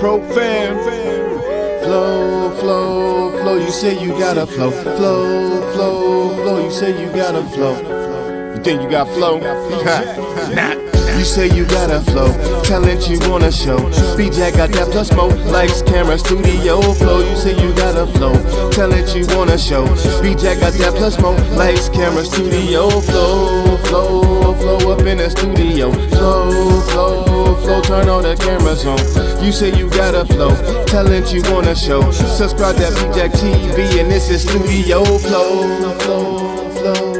Pro fam. Flow, flow, flow, you say you gotta flow. Flow, flow, flow, you say you gotta flow. You think you got flow? Nah. You say you gotta flow, talent you wanna show. B-Jack got that plus more, lights, camera, studio flow. You say you gotta flow, talent you wanna show. B-Jack got that plus more, lights, camera, studio flow. Flow, flow up in the studio. Flow, flow, flow, turn all the cameras on. You say you gotta flow, talent you wanna show. Subscribe to B-Jack TV and this is studio flow, flow, flow.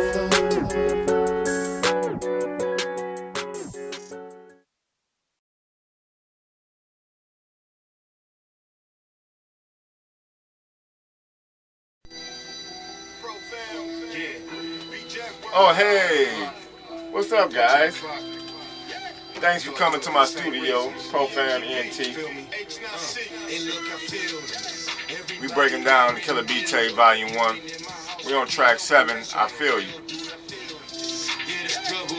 Oh hey, what's up guys? Thanks for coming to my studio, Profam ENT. We breaking down the Killah Bee Tape Volume 1. We on track 7, I Feel You.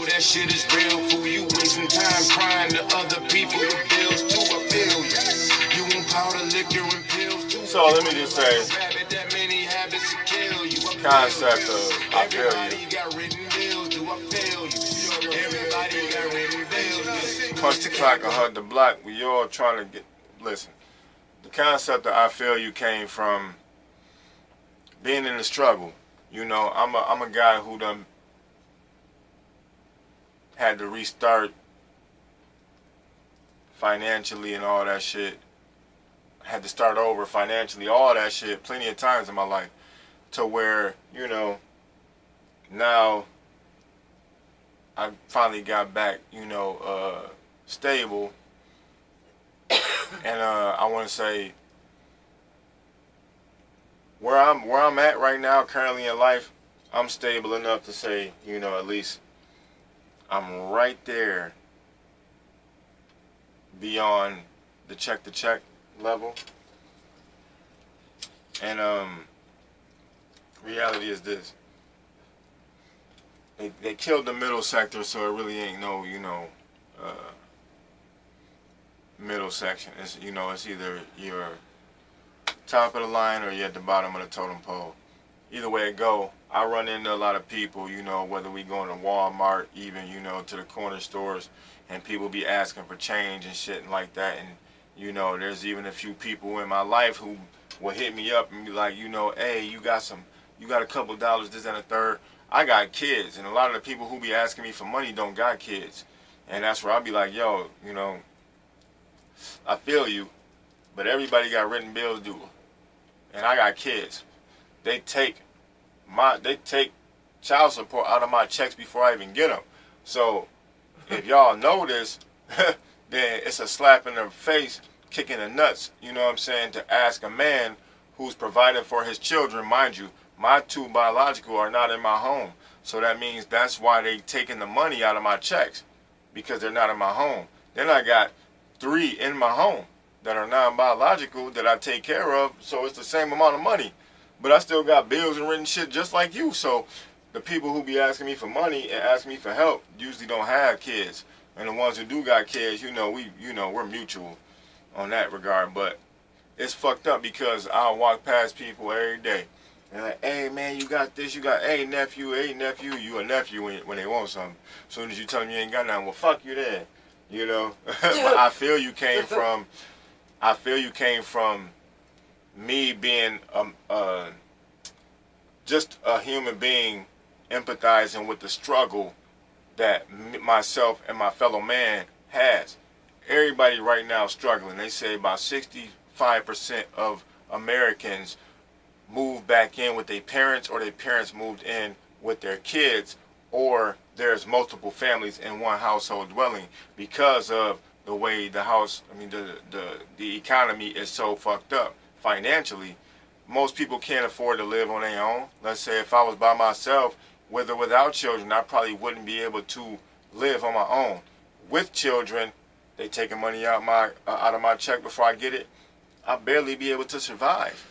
That shit is real for you, wasting time crying to other people with bills too. I feel you. You want powder, liquor, and pills too. So let me just say, concept of I Feel You. Punch the clock and hug the block. We all trying to get. Listen, the concept of I Feel You came from being in the struggle. You know, I'm a guy who done had to restart financially and all that shit. Had to start over financially, all that shit, plenty of times in my life, to where, you know, now I finally got back, you know, stable. And I want to say where I'm at right now, currently in life, I'm stable enough to say, you know, at least I'm right there beyond the check to check level. And reality is this. They killed the middle sector, so it really ain't no, you know, middle section. It's, you know, it's either you're top of the line or you're at the bottom of the totem pole. Either way it go, I run into a lot of people, you know, whether we going to Walmart, even, you know, to the corner stores, and people be asking for change and shit and like that. And, you know, there's even a few people in my life who will hit me up and be like, you know, hey, you got a couple dollars, this and a third. I got kids, and a lot of the people who be asking me for money don't got kids. And that's where I'll be like, yo, you know, I feel you, but everybody got written bills due. And I got kids. They take child support out of my checks before I even get them. So if y'all know this, then it's a slap in the face, kicking the nuts, you know what I'm saying, to ask a man who's providing for his children. Mind you, my two biological are not in my home. So that means that's why they taking the money out of my checks, because they're not in my home. Then I got 3 in my home that are non-biological that I take care of, so it's the same amount of money. But I still got bills and written shit just like you. So the people who be asking me for money and asking me for help usually don't have kids. And the ones who do got kids, you know, we're mutual on that regard. But it's fucked up because I'll walk past people every day. And like, hey man, you got this, you got, hey nephew, you a nephew when they want something. As soon as you tell them you ain't got nothing, well fuck you then. You know? But I feel you came from me being just a human being, empathizing with the struggle that myself and my fellow man has. Everybody right now struggling. They say about 65% of Americans move back in with their parents, or their parents moved in with their kids, or there's multiple families in one household dwelling because of the way the economy is so fucked up financially. Most people can't afford to live on their own. Let's say if I was by myself, with or without children, I probably wouldn't be able to live on my own. With children, they taking money out of my check before I get it. I'll barely be able to survive.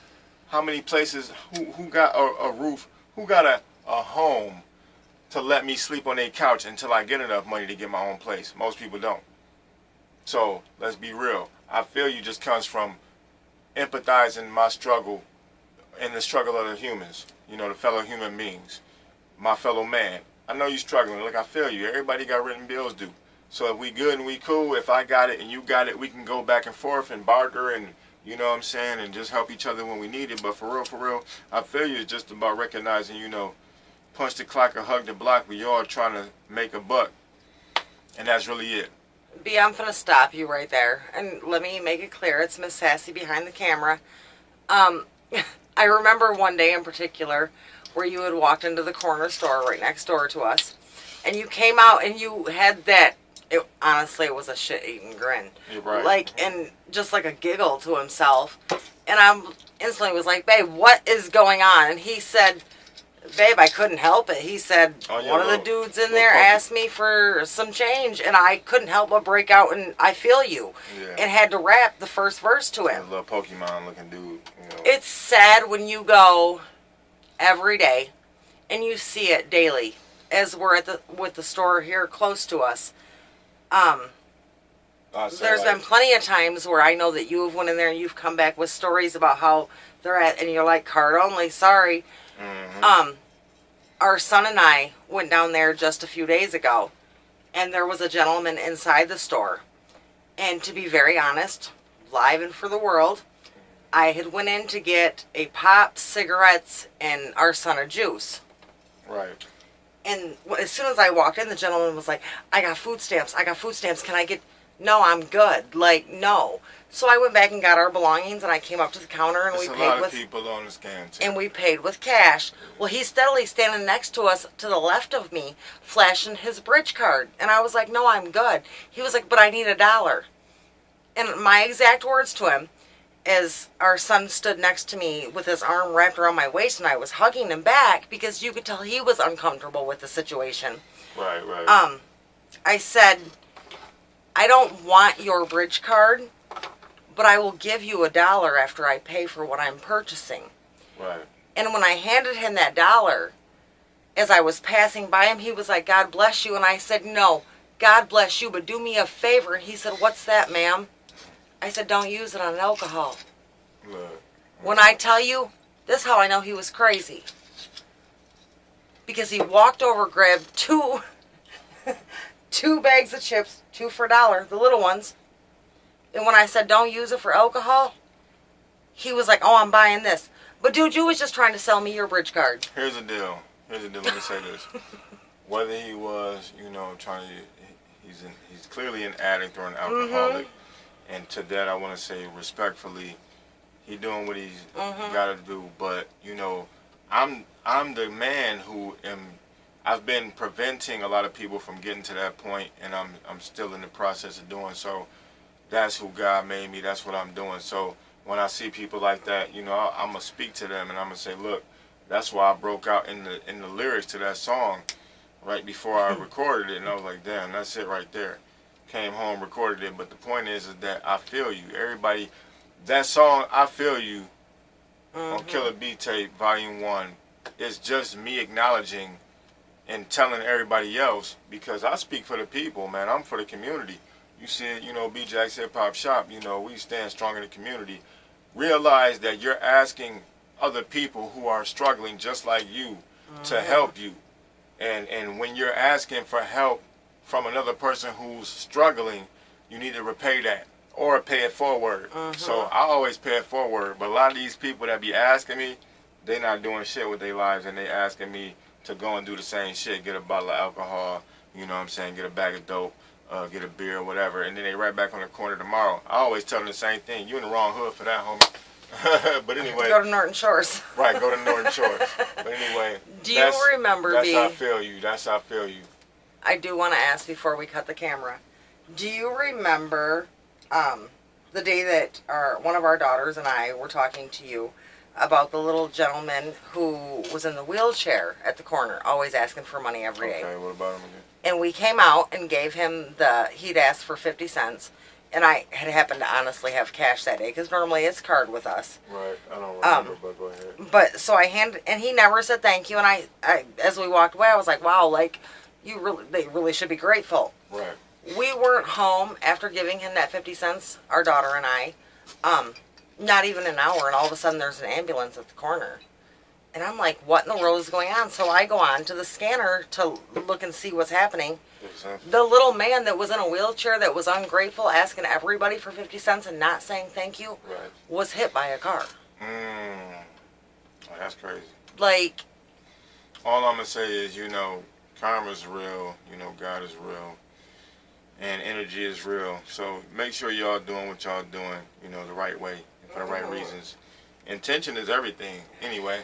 How many places, who got a roof, who got a home to let me sleep on their couch until I get enough money to get my own place? Most people don't. So let's be real. I feel you just comes from empathizing my struggle and the struggle of the humans, you know, the fellow human beings, my fellow man. I know you struggling. Look, I feel you. Everybody got written bills due. So if we good and we cool, if I got it and you got it, we can go back and forth and barter and, you know what I'm saying, and just help each other when we need it. But for real, I feel you. It's just about recognizing, you know, punch the clock or hug the block. We all trying to make a buck. And that's really it. B, I'm going to stop you right there. And let me make it clear. It's Miss Sassy behind the camera. I remember one day in particular where you had walked into the corner store right next door to us. And you came out and you had that, honestly, it was a shit-eating grin. You're right. Like, and just like a giggle to himself. And I instantly was like, babe, what is going on? And he said, babe, I couldn't help it. He said, one of the dudes in there asked me for some change, and I couldn't help but break out and I feel you. Yeah. And had to rap the first verse to him. A little Pokemon-looking dude. You know. It's sad when you go every day and you see it daily, as we're at with the store here close to us. There's been plenty of times where I know that you have went in there and you've come back with stories about how they're at, and you're like, card only, sorry. Mm-hmm. Our son and I went down there just a few days ago, and there was a gentleman inside the store. And to be very honest, live and for the world, I had went in to get a pop, cigarettes, and our son a juice. Right. And as soon as I walked in, the gentleman was like, I got food stamps. Can I get... No, I'm good. Like, no. So I went back and got our belongings, and I came up to the counter, and we paid with... There's a lot of people on the scam, too. And we paid with cash. Well, he's steadily standing next to us, to the left of me, flashing his bridge card. And I was like, no, I'm good. He was like, but I need $1. And my exact words to him, as our son stood next to me with his arm wrapped around my waist, and I was hugging him back, because you could tell he was uncomfortable with the situation. Right, right. I said, I don't want your bridge card, but I will give you $1 after I pay for what I'm purchasing. Right. And when I handed him that $1, as I was passing by him, he was like, God bless you. And I said, no, God bless you, but do me a favor. And he said, what's that, ma'am? I said, don't use it on alcohol. Look. When I tell you, this is how I know he was crazy. Because he walked over, grabbed two bags of chips, 2 for $1, the little ones. And when I said, don't use it for alcohol, he was like, oh, I'm buying this. But dude, you was just trying to sell me your bridge card. Here's the deal. Let me say this. Whether he was, you know, he's clearly an addict or an alcoholic. Mm-hmm. And to that, I want to say respectfully, he doing what he's got to do. But, you know, I'm the man who I've been preventing a lot of people from getting to that point, and I'm still in the process of doing so. That's who God made me. That's what I'm doing. So when I see people like that, you know, I'm gonna speak to them and I'm gonna say, look, that's why I broke out in the lyrics to that song right before I recorded it, and I was like, damn, that's it right there. Came home, recorded it, but the point is that I feel you. Everybody, that song, I Feel You, on Killah Bee Tape, Volume 1, is just me acknowledging and telling everybody else, because I speak for the people, man. I'm for the community. You see it, you know, B-Jack's Hip Hop Shop, you know, we stand strong in the community. Realize that you're asking other people who are struggling just like you to help you. And when you're asking for help from another person who's struggling, you need to repay that or pay it forward. So I always pay it forward, but a lot of these people that be asking me, they not doing shit with their lives, and they asking me to go and do the same shit, get a bottle of alcohol, you know what I'm saying, get a bag of dope, get a beer or whatever, and then they right back on the corner tomorrow. I always tell them the same thing. You in the wrong hood for that, homie. But anyway. Go to Norton Shores. Right, go to Norton Shores. But anyway. Do you remember, That's how I feel you. That's how I feel you. I do want to ask before we cut the camera. Do you remember the day that one of our daughters and I were talking to you about the little gentleman who was in the wheelchair at the corner, always asking for money every day? Okay, what about him again? And we came out and gave him he'd asked for 50 cents. And I had happened to honestly have cash that day, because normally it's card with us. Right, I don't remember, but go ahead. But, so I handed, and he never said thank you, and I as we walked away, I was like, wow, like, they really should be grateful. Right. We weren't home after giving him that 50 cents, our daughter and I. Not even an hour, and all of a sudden there's an ambulance at the corner. And I'm like, what in the world is going on? So I go on to the scanner to look and see what's happening. The little man that was in a wheelchair that was ungrateful, asking everybody for 50 cents and not saying thank you, was hit by a car. Oh, that's crazy. Like, all I'm going to say is, karma's real, God is real, and energy is real. So make sure y'all doing what y'all doing, the right way, and for the right reasons. Intention is everything, anyway.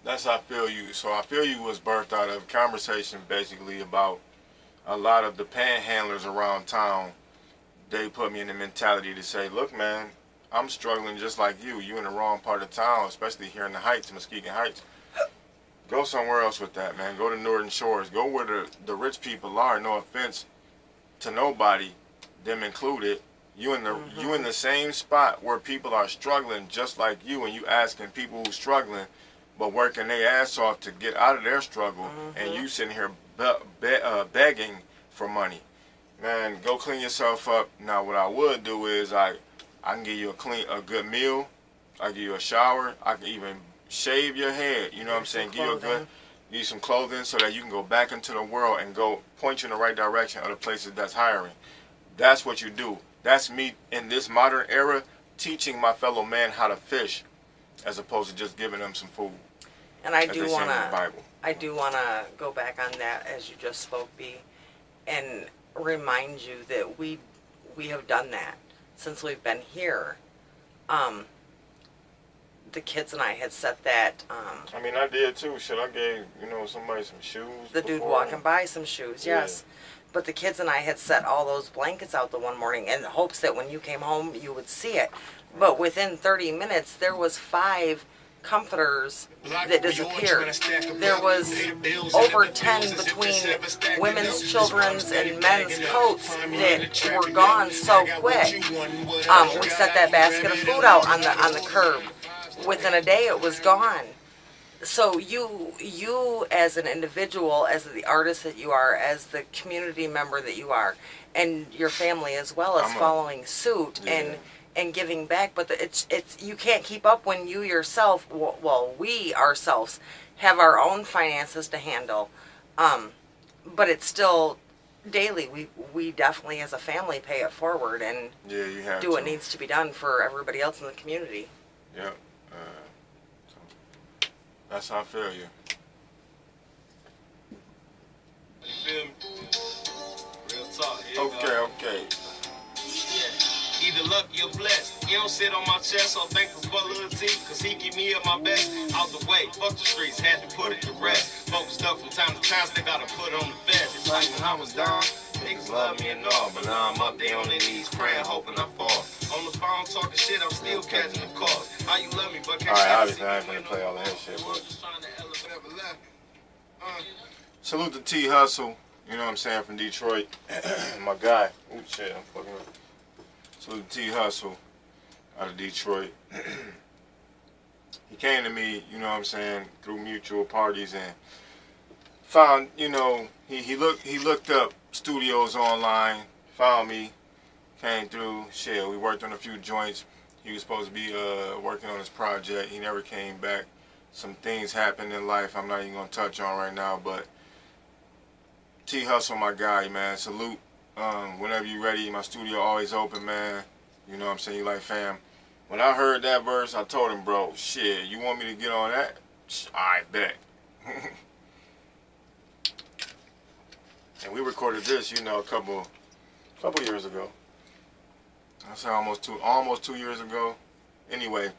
That's how I feel you. So I feel you was birthed out of a conversation basically about a lot of the panhandlers around town. They put me in the mentality to say, look, man, I'm struggling just like you. You in the wrong part of town, especially here in the Heights, Muskegon Heights. Go somewhere else with that, man. Go to Northern Shores. Go where the rich people are. No offense to nobody, them included. You in the same spot where people are struggling just like you, and you asking people who's struggling but working their ass off to get out of their struggle, and you sitting here begging for money. Man, go clean yourself up. Now, what I would do is I can give you a good meal. I give you a shower. I can even shave your head. You know what I'm saying? Give you some clothing so that you can go back into the world and go point you in the right direction of the places that's hiring. That's what you do. That's me in this modern era teaching my fellow man how to fish, as opposed to just giving them some food. And I do want to go back on that as you just spoke, B, and remind you that we have done that since we've been here. The kids and I had set that. I mean, I did too. Shit, I gave somebody some shoes. The dude walking by some shoes, yes. But the kids and I had set all those blankets out the one morning in the hopes that when you came home you would see it. But within 30 minutes there was 5 comforters that disappeared. There was over 10 between women's, children's, and men's coats that were gone so quick. We set that basket of food out on the curb. Within a day it was gone. So you as an individual, as the artist that you are, as the community member that you are, and your family as well as following suit and giving back, but it's you can't keep up when you yourself, we ourselves have our own finances to handle, but it's still daily. We definitely as a family pay it forward and do what needs to be done for everybody else in the community. Yep. That's how I feel you. You feel me? Real talk. Okay. Yeah. Either lucky or blessed. He don't sit on my chest, so thankful for Lil T, cause he keep me at my best. Out the way, fuck the streets, had to put it to rest. Focused up from time to time, still gotta put on the best. It's like when I was down, niggas love me and all, but now I'm up there on their knees praying, hoping I fall. On the phone talking shit, I'm still catching the calls. How you love me, but can't obviously I ain't gonna play all that shit, but salute to T Hustle, you know what I'm saying, from Detroit. My guy. Oh shit, I'm fucking up. Salute to T Hustle out of Detroit. He came to me, you know what I'm saying, through mutual parties and found, he looked up studios online, found me, came through, shit, we worked on a few joints. He was supposed to be working on his project. He never came back. Some things happened in life I'm not even going to touch on right now, but T Hustle, my guy, man. Salute. Whenever you ready, my studio always open, man. You know what I'm saying? You like fam. When I heard that verse, I told him, bro, shit, you want me to get on that? I bet. And we recorded this, a couple years ago. I said almost two years ago. Anyway,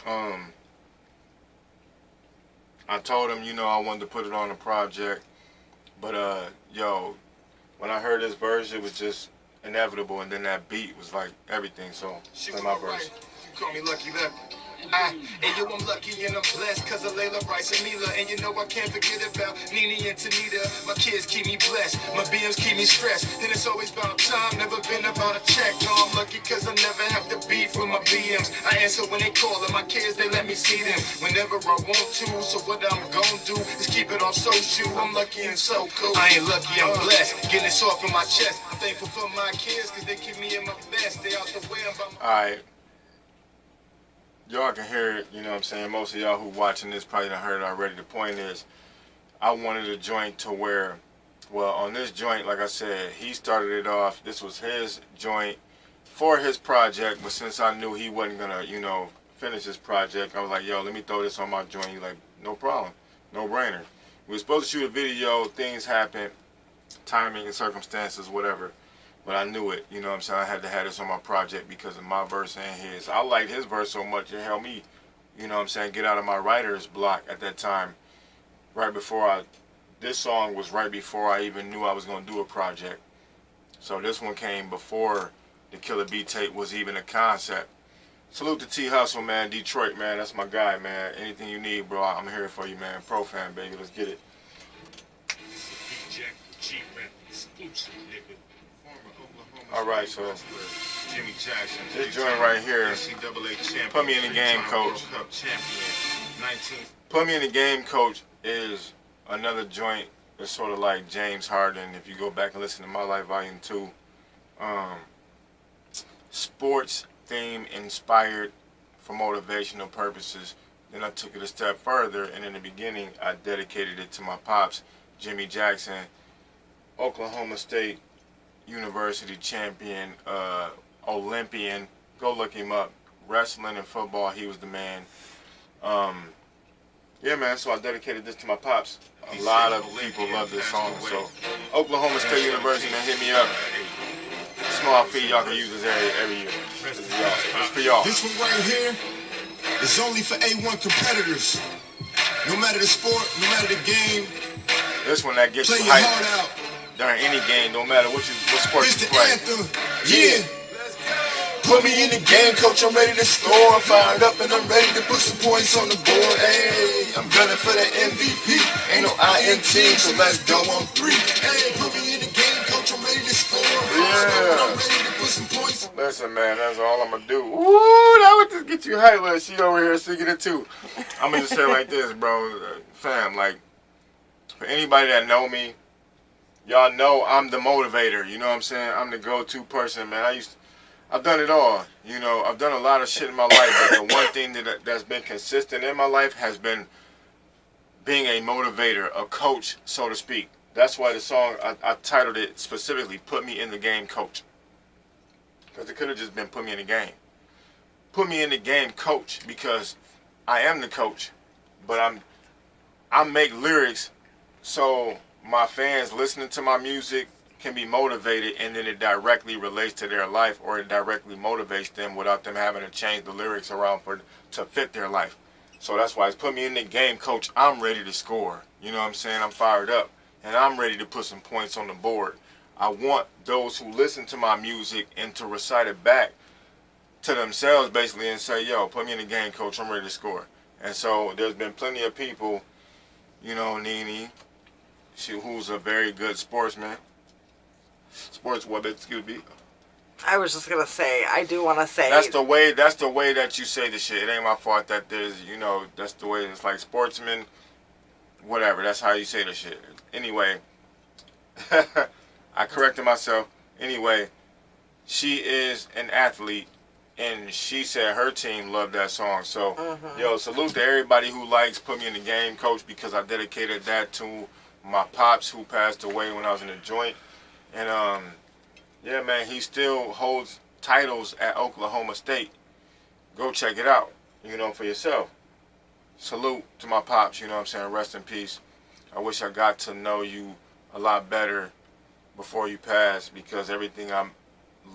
I told him, I wanted to put it on a project, but when I heard this verse, it was just inevitable, and then that beat was like everything. So, she play my verse. Right. You call me lucky that. And yo, I'm lucky and I'm blessed cause of Layla, Bryce, and Mila. And you know I can't forget about Nene and Tanita. My kids keep me blessed, my BMs keep me stressed. And it's always about time, never been about a check. No, I'm lucky cause I never have to beef with my BMs. I answer when they call and my kids, they let me see them whenever I want to. So what I'm gonna do is keep it off social. I'm lucky and so cool. I ain't lucky, I'm blessed. Getting this off of my chest. I'm thankful for my kids cause they keep me in my best. They out the way, I'm by my... Alright. Y'all can hear it, you know what I'm saying? Most of y'all who watching this probably done heard it already. The point is, I wanted a joint to where, well, on this joint, like I said, he started it off. This was his joint for his project, but since I knew he wasn't gonna, you know, finish his project, I was like, yo, let me throw this on my joint. He's like, no problem, no brainer. We were supposed to shoot a video, things happened, timing and circumstances, whatever. But I knew it, you know what I'm saying? I had to have this on my project because of my verse and his. I liked his verse so much it helped me, you know what I'm saying, get out of my writer's block at that time. Right before this song was right before I even knew I was going to do a project. So this one came before the Killah Bee Tape was even a concept. Salute to T Hustle, man. Detroit, man. That's my guy, man. Anything you need, bro, I'm here for you, man. Pro fan, baby. Let's get it. Alright, so this joint right here, Put Me in the Game, Coach. Put Me in the Game, Coach is another joint that's sort of like James Harden. If you go back and listen to My Life Volume 2, sports theme inspired for motivational purposes. Then I took it a step further, and in the beginning I dedicated it to my pops, Jimmy Jackson, Oklahoma State University champion, Olympian. Go look him up. Wrestling and football, he was the man. Yeah, man, so I dedicated this to my pops. A lot of people love this song. So Oklahoma State University, man, hit me up. Small fee, y'all can use this every year. This is y'all. This for y'all. This one right here is only for A1 competitors. No matter the sport, no matter the game. This one that gets you hyped heart out. during any game, no matter what sport It's you the play. anthem. Yeah. Put me in the game, coach, I'm ready to score. I'm fired up and I'm ready to put some points on the board. Hey, I'm gunning for the MVP. Ain't no INT, so let's go on 3. Hey, put me in the game, coach, I'm ready to score. I'm ready to put some points. Listen, man, that's all I'm gonna do. Ooh, that would just get you hyped. Look, she over here singing it too. I'm gonna just say it like this, bro. Fam, like, for anybody that know me, y'all know I'm the motivator. You know what I'm saying? I'm the go-to person, man. I've done it all. You know, I've done a lot of shit in my life, but the one thing that's been consistent in my life has been being a motivator, a coach, so to speak. That's why the song, I titled it specifically, Put Me in the Game, Coach. Because it could have just been Put Me in the Game. Put me in the game, coach, because I am the coach, but I make lyrics so my fans listening to my music can be motivated, and then it directly relates to their life, or it directly motivates them without them having to change the lyrics around to fit their life. So that's why it's Put Me in the Game, coach. I'm ready to score. You know what I'm saying? I'm fired up, and I'm ready to put some points on the board. I want those who listen to my music and to recite it back to themselves, basically, and say, yo, put me in the game, coach. I'm ready to score. And so there's been plenty of people, you know, Nene, who's a very good sportsman. Sportswoman, excuse me. I was just gonna say, I do want to say that's the way that you say the shit. It ain't my fault that there's, you know, that's the way it's like sportsman, whatever. That's how you say the shit. Anyway, I corrected myself. Anyway, she is an athlete, and she said her team loved that song. So, yo, salute to everybody who likes Put Me in the Game, coach, because I dedicated that to my pops who passed away when I was in the joint. And yeah, man, he still holds titles at Oklahoma State. Go check it out, you know, for yourself. Salute to my pops, you know what I'm saying? Rest in peace. I wish I got to know you a lot better before you passed, because everything I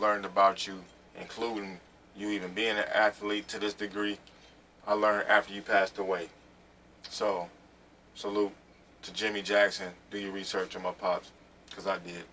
learned about you, including you even being an athlete to this degree, I learned after you passed away. So, salute to Jimmy Jackson. Do your research on my pops, because I did.